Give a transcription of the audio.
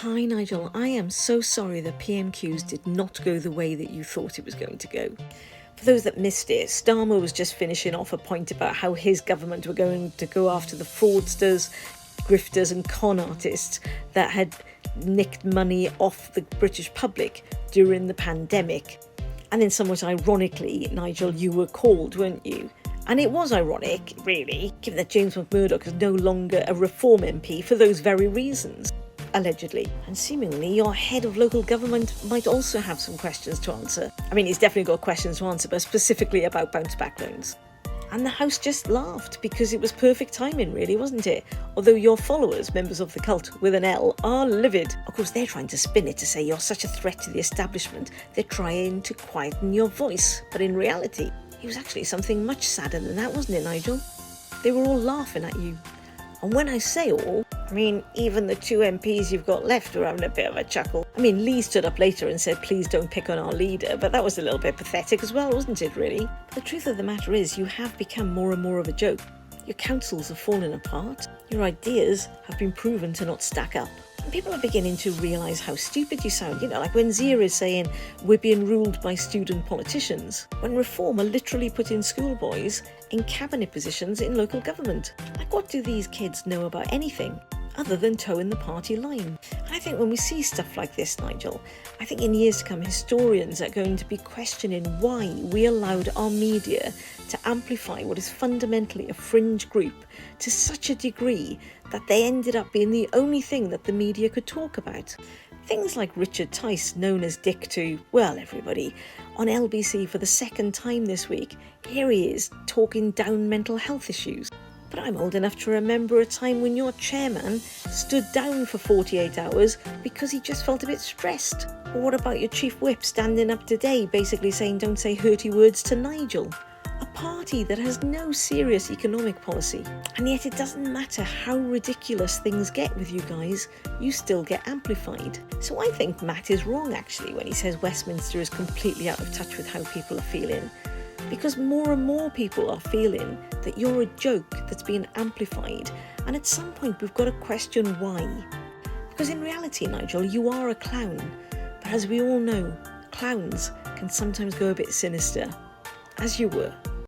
Hi Nigel, I am so sorry that PMQs did not go the way that you thought it was going to go. For those that missed it, Starmer was just finishing off a point about how his government were going to go after the fraudsters, grifters and con artists that had nicked money off the British public during the pandemic. And then somewhat ironically, Nigel, you were called, weren't you? And it was ironic, really, given that James McMurdoch is no longer a Reform MP for those very reasons. Allegedly. And seemingly your head of local government might also have some questions to answer. I mean, he's definitely got questions to answer, but specifically about bounce back loans. And the House just laughed because it was perfect timing, really, wasn't it? Although your followers, members of the cult with an L, are livid. Of course, they're trying to spin it to say you're such a threat to the establishment. They're trying to quieten your voice. But in reality, it was actually something much sadder than that, wasn't it, Nigel? They were all laughing at you. And when I say all, I mean, even the two MPs you've got left were having a bit of a chuckle. I mean, Lee stood up later and said, please don't pick on our leader, but that was a little bit pathetic as well, wasn't it, really? But the truth of the matter is, you have become more and more of a joke. Your councils have fallen apart. Your ideas have been proven to not stack up. And people are beginning to realise how stupid you sound. You know, like when Zia is saying, we're being ruled by student politicians, when Reform are literally putting schoolboys in cabinet positions in local government. Like, what do these kids know about anything other than toeing the party line? And I think when we see stuff like this, Nigel, I think in years to come, historians are going to be questioning why we allowed our media to amplify what is fundamentally a fringe group to such a degree that they ended up being the only thing that the media could talk about. Things like Richard Tice, known as Dick to, well, everybody, on LBC for the second time this week. Here he is, talking down mental health issues. But I'm old enough to remember a time when your chairman stood down for 48 hours because he just felt a bit stressed. Or what about your chief whip standing up today basically saying don't say hurty words to Nigel? A party that has no serious economic policy. And yet it doesn't matter how ridiculous things get with you guys, you still get amplified. So I think Matt is wrong actually when he says Westminster is completely out of touch with how people are feeling. Because more and more people are feeling that you're a joke that's being amplified, and at some point we've got to question why. Because in reality, Nigel, you are a clown, but as we all know, clowns can sometimes go a bit sinister, as you were.